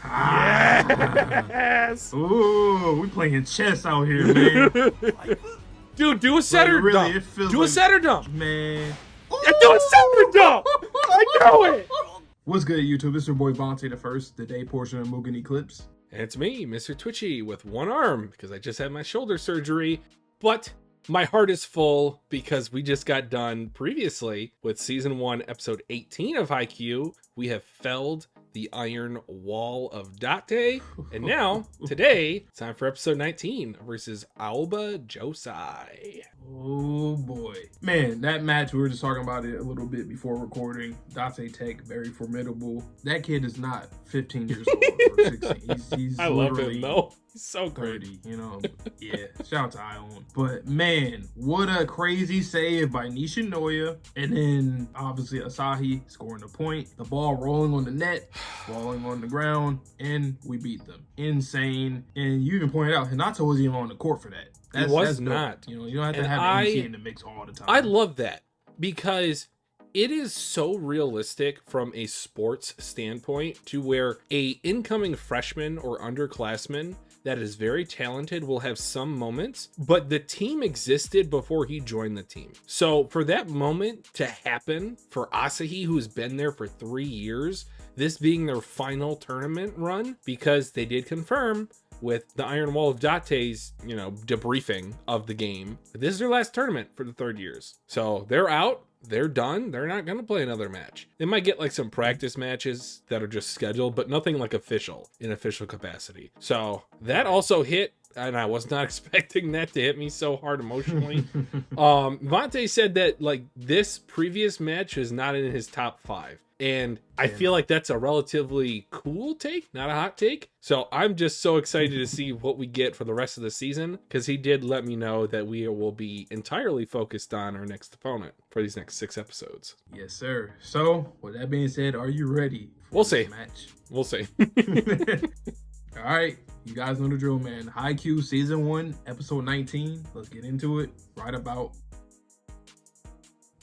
Yes! Ooh, we playing chess out here, man. Dude, do a setter really, dump. it Do feels a setter dump. Man. Yeah, do a setter dump. I know it. What's good, YouTube? It's your boy Vontae the First, the day portion of Mugen Eclipse. And it's me, Mr. Twitchy, with one arm because I just had my shoulder surgery. But my heart is full because we just got done previously with Season 1, Episode 18 of Haikyuu. We have felled the Iron Wall of Date. And now, today, it's time for Episode 19 versus Aoba Johsai. Oh boy. Man, that match, we were just talking about it a little bit before recording. Date Tech, very formidable. That kid is not 15 years old or 16. He's I love him, though. He's so 30, you know. Yeah, shout out to Ion. But man, what a crazy save by Nishinoya. And then obviously Asahi scoring the point. The ball rolling on the net, falling on the ground, and we beat them. Insane. And you even pointed out Hinata wasn't even on the court for that. He was not. You know, you don't have to have an MC in the mix all the time. I love that because it is so realistic from a sports standpoint to where a incoming freshman or underclassman that is very talented will have some moments, but the team existed before he joined the team. So for that moment to happen for Asahi, who's been there for 3 years, this being their final tournament run, because they did confirm with the Iron Wall of Date's, you know, debriefing of the game, this is their last tournament for the 3rd years. So they're out. They're done. They're not going to play another match. They might get like some practice matches that are just scheduled, but nothing like official in official capacity. So that also hit, and I was not expecting that to hit me so hard emotionally. Vontae said that like this previous match is not in his top 5. And I feel like that's a relatively cool take, not a hot take. So I'm just so excited to see what we get for the rest of the season, because he did let me know that we will be entirely focused on our next opponent for these next 6 episodes. Yes, sir. So with that being said, are you ready for We'll this see. match? We'll see. All right, you guys know the drill, man. Haikyuu Season 1, Episode 19. Let's get into it right about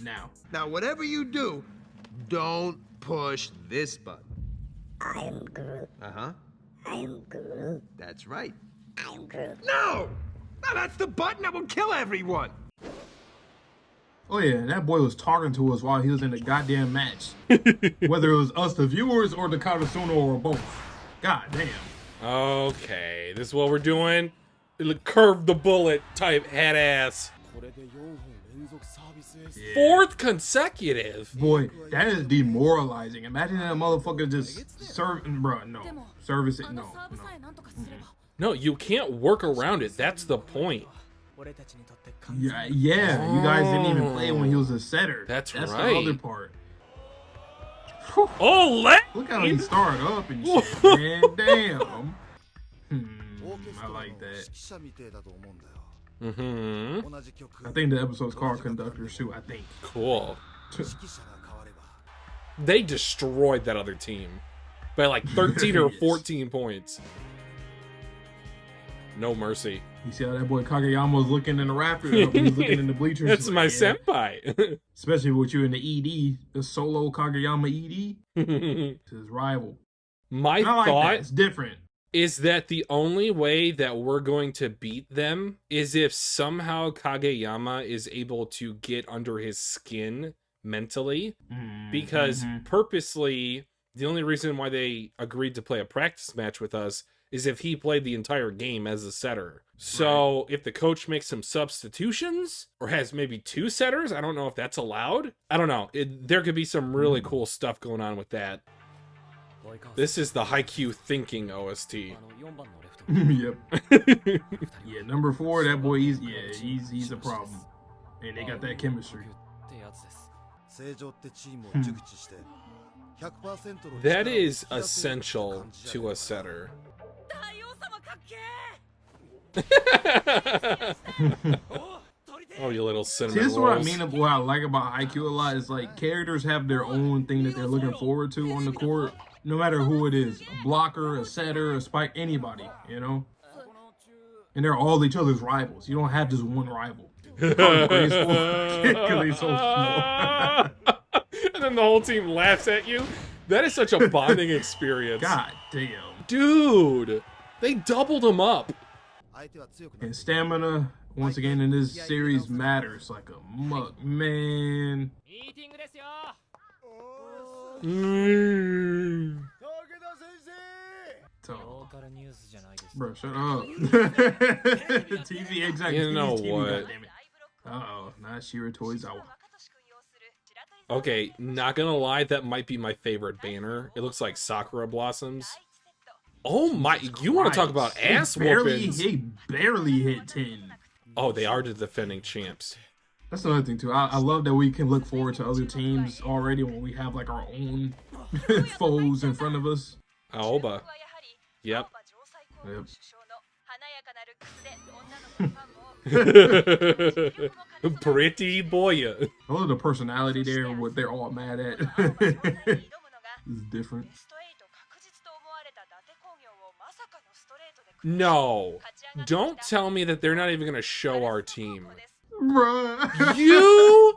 now. Now, whatever you do, don't push this button. I am Groot. Uh-huh. I am Groot. That's right. I am Groot. No! No, that's the button that will kill everyone! Oh yeah, and that boy was talking to us while he was in the goddamn match. Whether it was us, the viewers, or the Karasuno, or both. God damn. Okay, this is what we're doing. Curve the bullet type head ass. Yeah. 4th consecutive. Boy, that is demoralizing. Imagine that motherfucker just serving, bro. No, service it. No. No, you can't work around it. That's the point. Yeah, you guys didn't even play when he was a setter. That's the right. other part. Oh, Look how he started up and shit, man. Damn. I like that. I think the episode's called Conductors too, I think. Cool. They destroyed that other team by like 13 or 14 points. No mercy. You see how that boy Kageyama was looking in the rafters? He was looking in the bleachers. That's like, my yeah. senpai. Especially with you in the ED, the solo Kageyama ED. It's his rival. My And I like that. thought It's different. is that the only way that we're going to beat them is if somehow Kageyama is able to get under his skin mentally. Because purposely, the only reason why they agreed to play a practice match with us is if he played the entire game as a setter. So if the coach makes some substitutions or has maybe 2 setters, I don't know if that's allowed. I don't know. There could be some really cool stuff going on with that. This is the Haikyuu thinking OST. Yep. Yeah, number 4, that boy, he's a problem. And they got that chemistry. That is essential to a setter. Oh, you little cinnamon See, this is rolls. what I mean. What I like about Haikyuu a lot is like characters have their own thing that they're looking forward to on the court, no matter who it is, a blocker, a setter, a spike, anybody, you know. And they're all each other's rivals. You don't have just one rival. Because he's so small. And then the whole team laughs at you. That is such a bonding experience. God damn. Dude, they doubled him up. And stamina, once again, in this series matters like a muck, man. So, bro, shut up. TV exec. You know TV, what? goddammit. Uh-oh, not Shira Toizawa. Okay, not gonna lie, that might be my favorite banner. It looks like Sakura blossoms. Oh my, you want to talk about ass whoopings? He barely hit 10. Oh, they are the defending champs. That's another thing too. I love that we can look forward to other teams already when we have like our own foes in front of us. Aoba. Yep. Pretty boy. I love the personality there and what they're all mad at. It's different. No. Don't tell me that they're not even gonna show our team. Bruh. You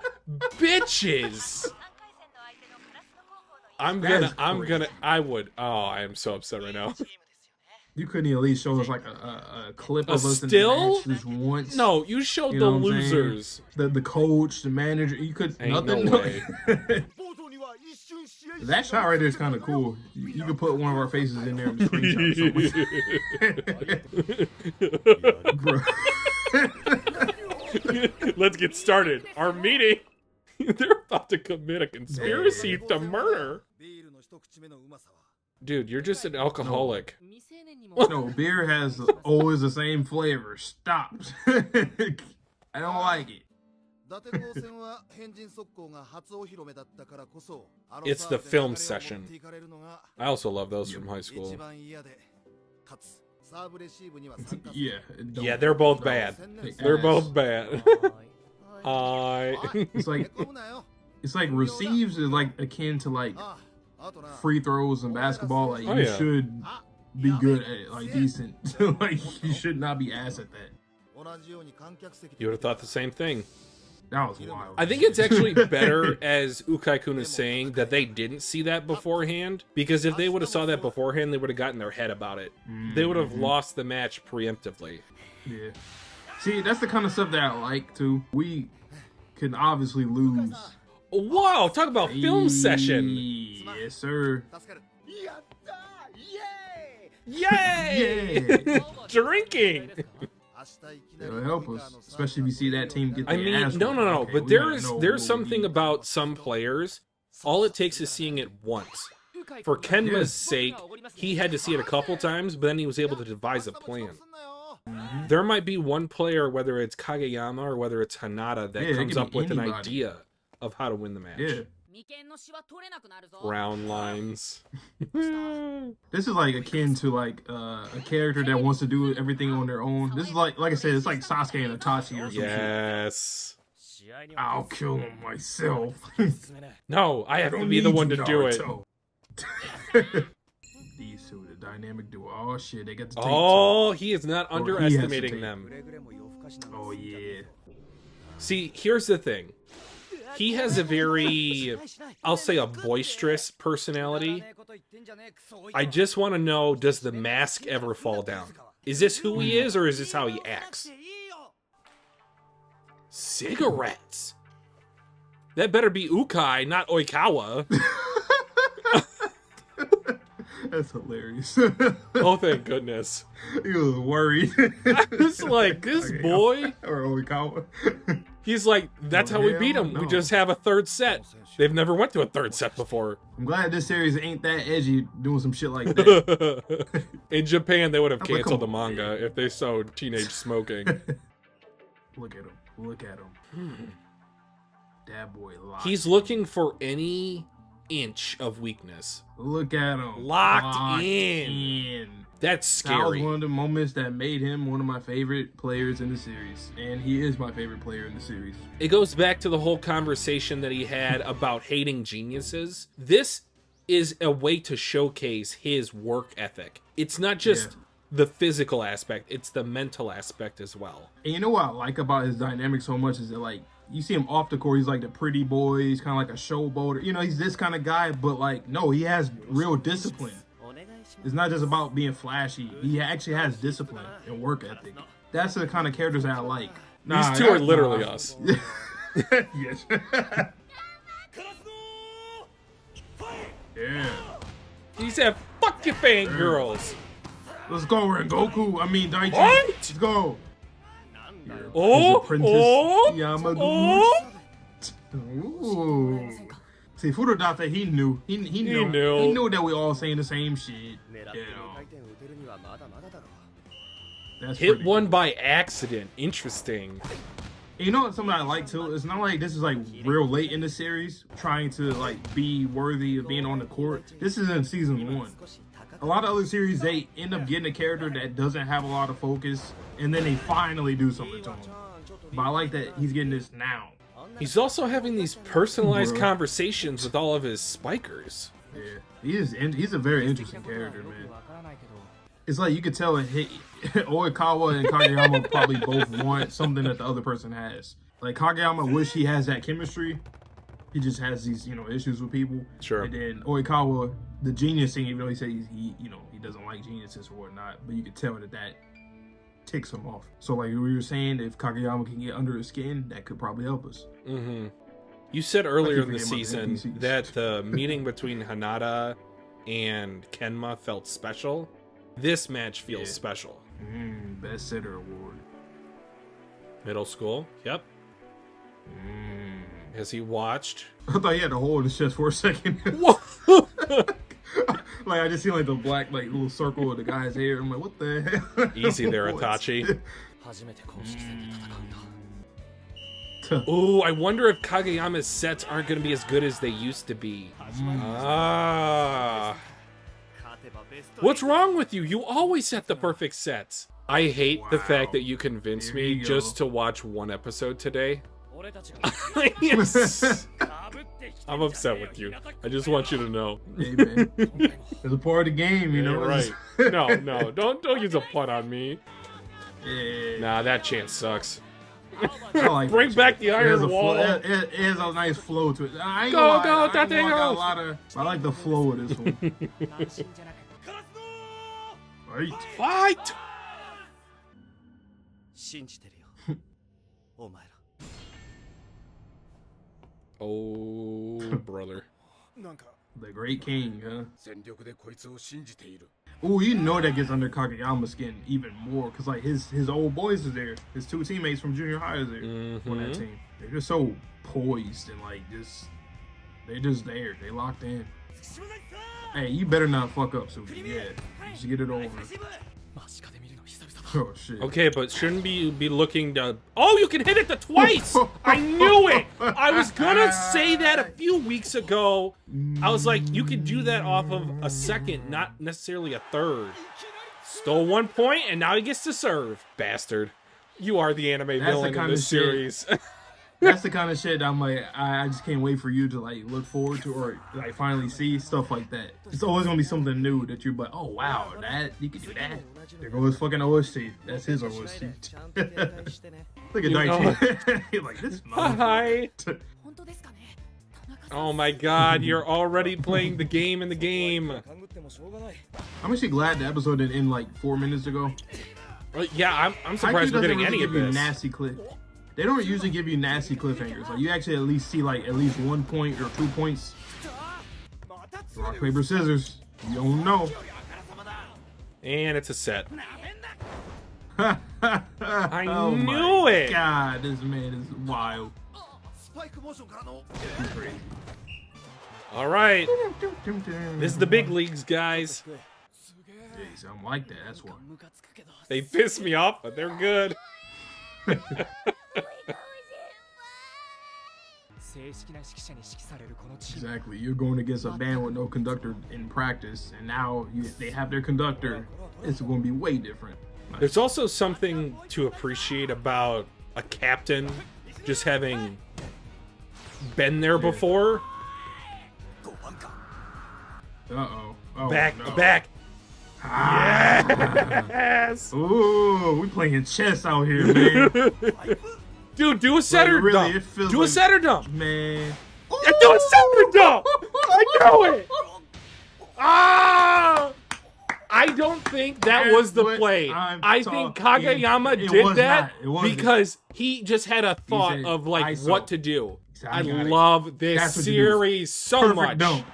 bitches. I would. Oh, I am so upset right now. You couldn't at least show us like a clip of us still? in the match just once. No, you showed You the know what I'm losers. saying? The coach, the manager. You could Ain't nothing. no way. That shot right there is kind of cool. You could put one of our faces in there and screenshot something. Let's get started. Our meeting. They're about to commit a conspiracy to murder. Dude, you're just an alcoholic. No, beer has always the same flavor. Stop. I don't like it. It's the film session. I also love those from high school. Yeah. Yeah, they're both bad. They're both bad. It's like receives is like akin to like free throws in basketball. Like you should be good at it, like decent. Like you should not be ass at that. You would have thought the same thing. That was wild. I think it's actually better, as Ukai-kun is saying, that they didn't see that beforehand. Because if they would have saw that beforehand, they would have gotten their head about it. They would have lost the match preemptively. Yeah. See, that's the kind of stuff that I like too. We can obviously lose. Wow, talk about film session. Yes, sir. Yay! Yeah. Drinking. It'll help us, especially if you see that team get. I mean, no. Okay, But there's something about some players. All it takes is seeing it once. For Kenma's sake, he had to see it a couple times, but then he was able to devise a plan. There might be one player, whether it's Kageyama or whether it's Hanada, that comes up with an idea of how to win the match. Yeah. Round lines. This is like akin to like a character that wants to do everything on their own. This is like I said, it's like Sasuke and Itachi or something. Yes. I'll kill him myself. No, I have to be the one to do it. These two, the dynamic duo. Oh shit, they got the tape. Oh, he is not He has to underestimating take. them. Oh yeah. See, here's the thing. He has a very, I'll say, a boisterous personality. I just want to know, does the mask ever fall down? Is this who he is, or is this how he acts? Cigarettes. That better be Ukai, not Oikawa. That's hilarious. Oh, thank goodness. He was worried. I was like, this boy. Or Oikawa. He's like, that's how we beat him. No. We just have a third set. They've never went to a third set before. I'm glad this series ain't that edgy doing some shit like that. In Japan, they would have I'm like, canceled the come on, manga if they showed teenage smoking. Look at him. Look at him. That boy locked. He's looking for any inch of weakness. Look at him. Locked in. That's That was scary. one of the moments that made him one of my favorite players in the series. And he is my favorite player in the series. It goes back to the whole conversation that he had about hating geniuses. This is a way to showcase his work ethic. It's not just the physical aspect, it's the mental aspect as well. And you know what I like about his dynamic so much is that, like, you see him off the court, he's like the pretty boy, he's kind of like a showboater. You know, he's this kind of guy, but like, no, he has real discipline. It's not just about being flashy. He actually has discipline and work ethic. That's the kind of characters that I like. These two are literally us. Yes. Yeah. He said, fuck your fangirls. Let's go, Rengoku. I mean, Daichi. What? Let's go. Oh, Princess oh, Yamaguchi. oh. Ooh. See, Furudate, he knew. He knew. knew. He knew that we all saying the same shit. You know. That's Hit pretty one cool. by accident. Interesting. You know what? Something I like too. It's not like this is like real late in the series, trying to like be worthy of being on the court. This is in season 1. A lot of other series, they end up getting a character that doesn't have a lot of focus, and then they finally do something to him. But I like that he's getting this now. He's also having these personalized Bruh. conversations with all of his spikers. Yeah, he's a very interesting character, man. It's like you could tell Oikawa and Kageyama probably both want something that the other person has. Like Kageyama wish he has that chemistry. He just has these, you know, issues with people. Sure. And then Oikawa, the genius thing, even though he says he doesn't like geniuses or whatnot, but you could tell that ticks him off. So like we were saying, if Kageyama can get under his skin, that could probably help us. Mm-hmm. You said earlier in the forgetting about the season NPCs. that the meeting between Hanada and Kenma felt special. This match feels special. Best Sitter Award. Middle school, yep. Has he watched? I thought he had a hole in his chest for a second. Whoa! Like I just see like the black like little circle of the guy's hair. I'm like, what the hell? Easy there, What? Itachi. Ooh, I wonder if Kageyama's sets aren't going to be as good as they used to be. Ah. What's wrong with you? You always set the perfect sets. I hate the fact that you convinced Here me we go. just to watch one episode today. I'm upset with you. I just want you to know. Hey man, it's a part of the game, you know. Right. No, don't use a pun on me. Yeah. Nah, that chant sucks. I like Bring that back shit. the It has iron a wall. It has a nice flow to it. I ain't Go, gonna lie, go, I ain't Tate, gonna lie, I got go. a lot of. I like the flow of this one. Right. Fight! Oh, brother. The Great King, huh? Ooh, you know that gets under Kageyama's skin even more, cause like his old boys are there. His two teammates from junior high is there on that team. They're just so poised and like they're just there. They locked in. Hey, you better not fuck up, Suki. Yeah, just get it over. Oh shit. Okay, but shouldn't be looking to... Oh, you can hit it twice! I knew it! I was gonna say that a few weeks ago. I was like, you can do that off of a second, not necessarily a third. Stole 1 point, and now he gets to serve. Bastard. You are the anime villain in kind this of shit. series. That's the kind of shit that I'm like, I just can't wait for you to like look forward to or like finally see stuff like that. It's always gonna be something new that you're like, oh wow, that you can do that. There goes fucking OST. That's his OST. Look at Daichi. He's like, this Hi. Oh my god, you're already playing the game in the game. I'm actually glad the episode didn't end like 4 minutes ago. Yeah, I'm surprised we're getting really any give of you this. nasty cliff. They don't usually give you nasty cliffhangers. Like you actually at least see like at least 1 point or 2 points. Rock, paper, scissors. You don't know. And it's a set. I knew it. God, this man is wild. He's crazy. All right. This is the big leagues, guys. Yeah, he's something like that. That's why. They piss me off, but they're good. Exactly. You're going against a band with no conductor in practice, and now they have their conductor. It's going to be way different. There's also something to appreciate about a captain just having been there before. Uh-oh. Oh, Back, no. back. Yes. Ooh, we playing chess out here, man. Dude, do a setter really, dump. it feels Do a like- setter dump. Man. Do a setter dump. I know it. Ah! I don't think that That's was the what play. I'm I think talking- Kageyama It did was that not. It wasn't. because he just had a thought said, of like ISO. what to do. said, I got it. love this That's what you do. series so Perfect much. dunk.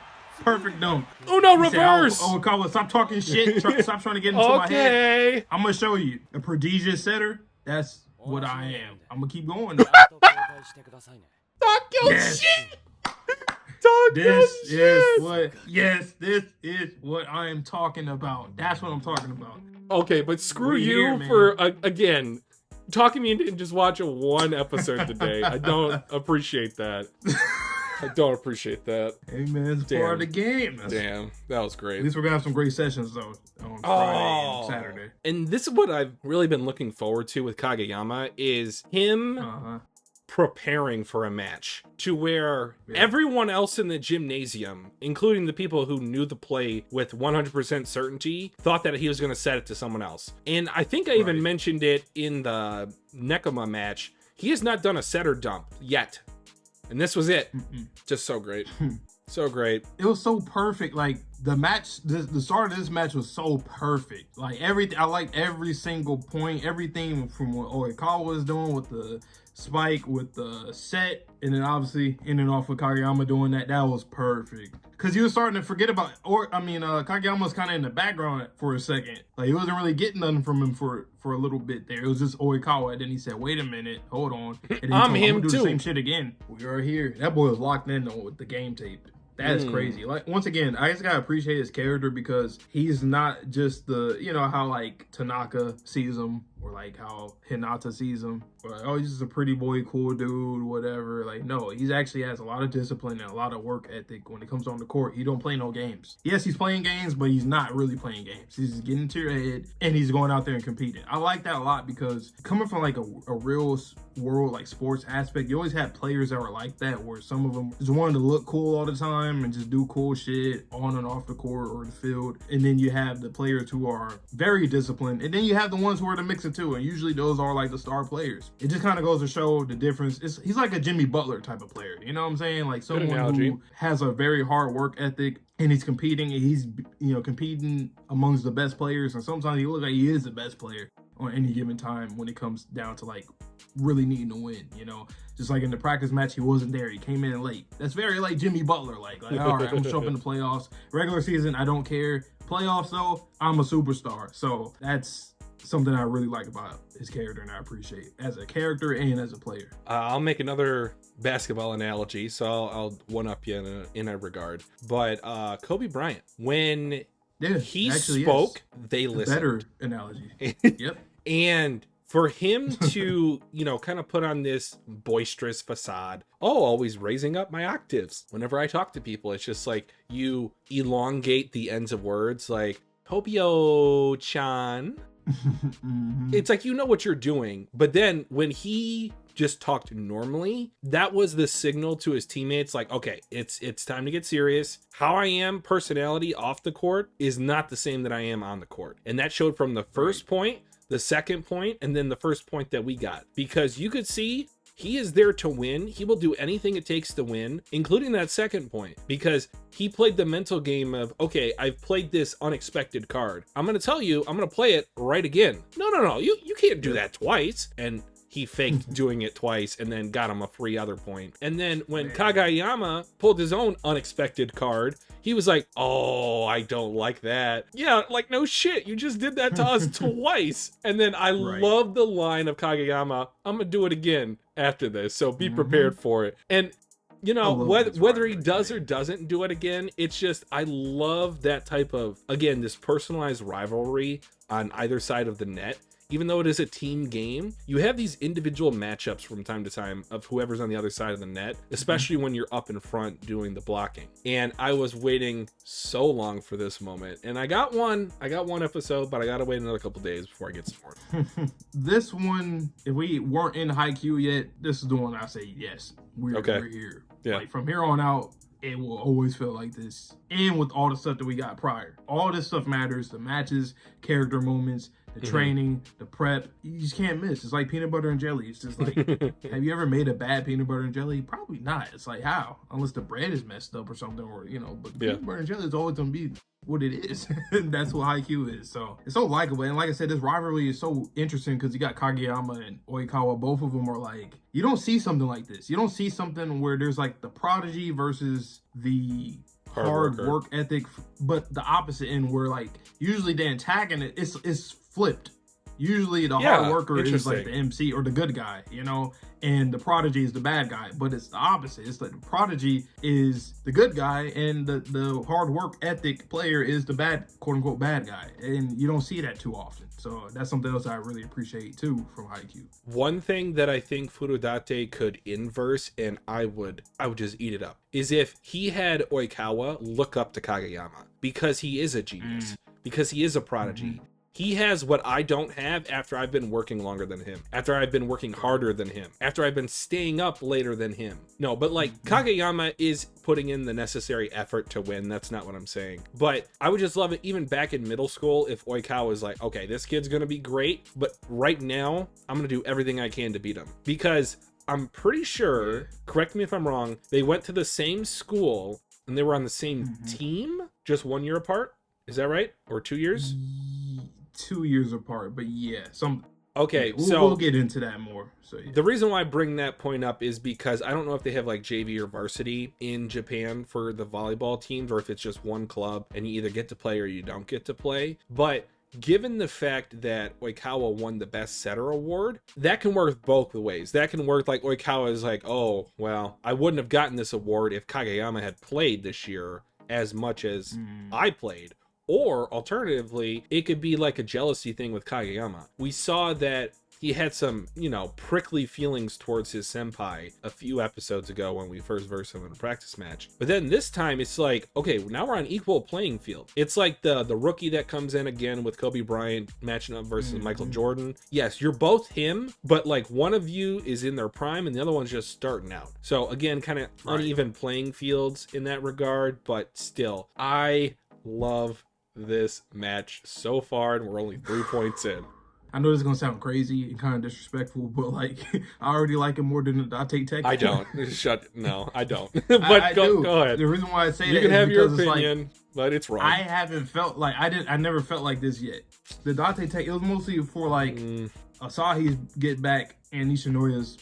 Perfect dunk. Uno He said, reverse. Oikawa, stop talking shit. Stop trying to get into my head. Okay. I'm going to show you. A prodigious setter, that's what I am. I'm going to keep going. though. Talk your Yes. shit. Talk your This shit. is what, yes, this is what I am talking about. That's what I'm talking about. Okay, but screw We're you here, man. for again talking me into just watching one episode today. I don't appreciate that. I don't appreciate that. Hey, man, it's part of the game. Damn, that was great. At least we're going to have some great sessions, though, on Friday and Saturday. And this is what I've really been looking forward to with Kageyama is him Uh-huh. preparing for a match to where everyone else in the gymnasium, including the people who knew the play with 100% certainty, thought that he was going to set it to someone else. And I think I even mentioned it in the Nekoma match. He has not done a setter dump yet. And this was it. Just so great. So great. It was so perfect. Like the match, the start of this match was so perfect. Like everything, I liked every single point, everything from what Oikawa was doing with the spike, with the set, and then obviously ending off with Kageyama doing that. That was perfect. Cause he was starting to forget about, Kageyama was kind of in the background for a second. Like he wasn't really getting nothing from him for a little bit there. It was just Oikawa. And then he said, "Wait a minute, hold on." And then he I'm told him I'm gonna do too. the same shit again. We are here. That boy was locked in though with the game tape. That is crazy. Like once again, I just gotta appreciate his character because he's not just the, you know, how like Tanaka sees him or like how Hinata sees him. Or like, oh, he's just a pretty boy, cool dude, whatever. Like, no, he's actually has a lot of discipline and a lot of work ethic when it comes on the court. He don't play no games. Yes, he's playing games, but he's not really playing games. He's just getting into your head and he's going out there and competing. I like that a lot because coming from like a real world like sports aspect, you always have players that were like that where some of them just wanted to look cool all the time and just do cool shit on and off the court or the field. And then you have the players who are very disciplined. And then you have the ones who are the mix of two. And usually those are like the star players. It just kind of goes to show the difference. He's like a Jimmy Butler type of player. You know what I'm saying? Like someone who has a very hard work ethic and he's competing and he's, you know, competing amongst the best players. And sometimes he looks like he is the best player on any given time when it comes down to like really needing to win, you know. Just like in the practice match, he wasn't there. He came in late. That's very like Jimmy Butler. Like all right, I'm gonna show up in the playoffs. Regular season, I don't care. Playoffs though, I'm a superstar. So that's something I really like about his character and I appreciate as a character and as a player. I'll make another basketball analogy, so I'll one-up you in a regard. But Kobe Bryant, when he spoke, they listened. Better analogy. Yep. And for him to, you know, kind of put on this boisterous facade, always raising up my octaves. Whenever I talk to people, it's just like you elongate the ends of words like, Tobio-chan. It's like, you know what you're doing. But then when he just talked normally, that was the signal to his teammates like, okay, it's time to get serious. How I am personality off the court is not the same that I am on the court. And that showed from the first point, the second point, and then the first point that we got. Because you could see he is there to win. He will do anything it takes to win, including that second point, because he played the mental game of, okay, I've played this unexpected card. I'm going to tell you, I'm going to play it right again. No, you can't do that twice. And he faked doing it twice and then got him a free other point. And then when Kageyama pulled his own unexpected card, he was like, oh, I don't like that. Yeah, like, no shit. You just did that to us twice. And then I love the line of Kageyama, I'm going to do it again after this. So be prepared for it. And, you know, whether he does or doesn't do it again, it's just, I love that type of, again, this personalized rivalry on either side of the net. Even though it is a team game, you have these individual matchups from time to time of whoever's on the other side of the net, especially when you're up in front doing the blocking. And I was waiting so long for this moment. And I got one episode, but I gotta wait another couple days before I get some more. This one, if we weren't in Haikyuu yet, this is the one I say, yes, we're here. Yeah. Like from here on out, it will always feel like this. and with all the stuff that we got prior. All this stuff matters. The matches, character moments, the training, the prep. You just can't miss. It's like peanut butter and jelly. It's just like, have you ever made a bad peanut butter and jelly? Probably not. It's like, how? Unless the bread is messed up or something, or, you know, but peanut butter and jelly is always going to be what it is. That's what Haikyuu is. So it's so likable. And like I said, this rivalry is so interesting because you got Kageyama and Oikawa. Both of them are like, you don't see something like this. You don't see something where there's like the prodigy versus the hard work ethic, but the opposite end where like usually the antagonist is flipped. Usually the hard worker is like the MC or the good guy, you know, and the prodigy is the bad guy, but it's the opposite. It's like the prodigy is the good guy and the hard work ethic player is the bad, quote unquote, bad guy. And you don't see that too often. So that's something else I really appreciate too from Haikyuu. One thing that I think Furudate could inverse, and I would just eat it up, is if he had Oikawa look up to Kageyama because he is a genius, because he is a prodigy. He has what I don't have after I've been working longer than him, after I've been working harder than him, after I've been staying up later than him. No, but like Kageyama is putting in the necessary effort to win. That's not what I'm saying. But I would just love it even back in middle school if Oikawa was like, okay, this kid's going to be great, but right now I'm going to do everything I can to beat him. Because I'm pretty sure, correct me if I'm wrong, they went to the same school and they were on the same team just 1 year apart. Is that right? Or 2 years? 2 years apart, but yeah, okay, so we'll get into that more. So yeah. The reason why I bring that point up is because I don't know if they have like JV or varsity in Japan for the volleyball teams, or if it's just one club and you either get to play or you don't get to play. But given the fact that Oikawa won the best setter award, that can work both ways. That can work like Oikawa is like, oh, well, I wouldn't have gotten this award if Kageyama had played this year as much as I played. Or alternatively, it could be like a jealousy thing with Kageyama. We saw that he had some, you know, prickly feelings towards his senpai a few episodes ago when we first versed him in a practice match. But then this time it's like, okay, now we're on equal playing field. It's like the rookie that comes in again with Kobe Bryant matching up versus Michael Jordan. Yes, you're both him, but like one of you is in their prime and the other one's just starting out. So again, kind of uneven playing fields in that regard, but still, I love this match so far, and we're only 3 points in. I know this is gonna sound crazy and kind of disrespectful, but like I already like it more than I take tech. I don't. No, I don't. But go ahead. The reason why I say you that can is have your because opinion, it's like, but it's wrong. I haven't felt like I never felt like this yet. The Date Tech, it was mostly for like Asahi's get back and Nishinoya's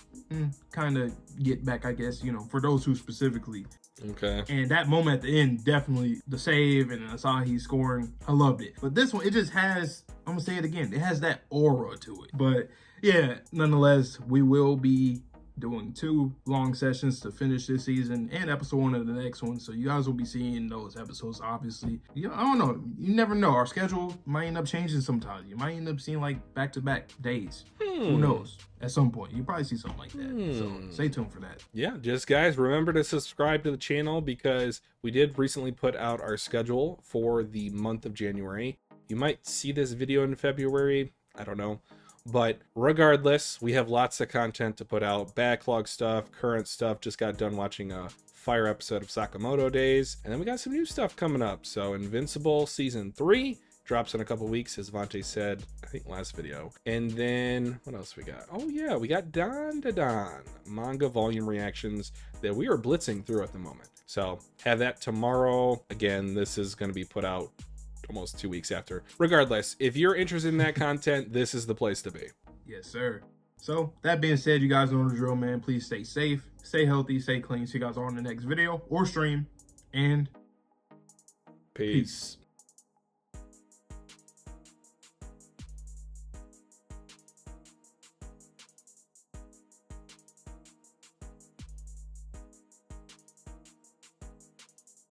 kind of get back, I guess, you know, for those who specifically. Okay. And that moment at the end, definitely the save and Asahi scoring, I loved it. But this one, it just has, I'm gonna say it again, it has that aura to it. But yeah, nonetheless, we will be doing 2 long sessions to finish this season and episode 1 of the next one. So you guys will be seeing those episodes, obviously. You know, I don't know. You never know. Our schedule might end up changing sometimes. You might end up seeing like back-to-back days. Who knows? At some point, you probably see something like that. So stay tuned for that. Yeah, just guys, remember to subscribe to the channel because we did recently put out our schedule for the month of January. You might see this video in February. I don't know. But regardless, we have lots of content to put out. Backlog stuff, current stuff. Just got done watching a fire episode of Sakamoto Days. And then we got some new stuff coming up. So Invincible Season 3 drops in a couple weeks, as Vante said, I think last video. And then what else we got? Oh yeah, we got Dandadan manga volume reactions that we are blitzing through at the moment. So have that tomorrow. Again, this is going to be put out almost 2 weeks after. Regardless, if you're interested in that content, this is the place to be. Yes, sir. So that being said, you guys know the drill, man. Please stay safe, stay healthy, stay clean. See you guys on the next video or stream. And peace.